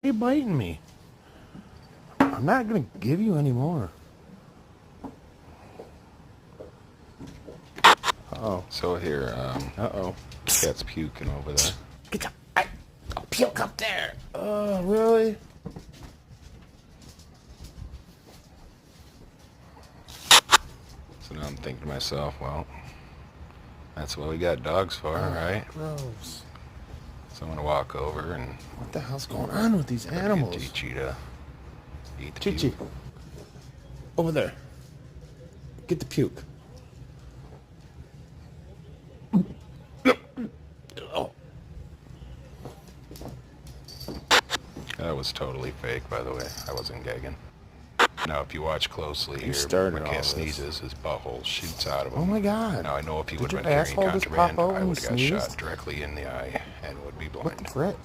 Why are you biting me? I'm not gonna give you any more. Uh-oh. So here, Uh-oh. cat's puking over there. Get up. I'll puke up there. Oh, really? So now I'm thinking to myself, well, that's what we got dogs for, right? Gross. So I'm gonna walk over and What the hell's going on with these animals? get Chi-Chi to eat the Chi-Chi. puke. Over there. Get the puke. Oh. That was totally fake, by the way. I wasn't gagging. Now, if you watch closely here, started when all cat this. sneezes, his butthole shoots out of him. Oh my God. Now, I know if he Did would your have been carrying asshole just contraband, pop out I when would you have got sneezed? shot directly in the eye and would be What the blind. frick?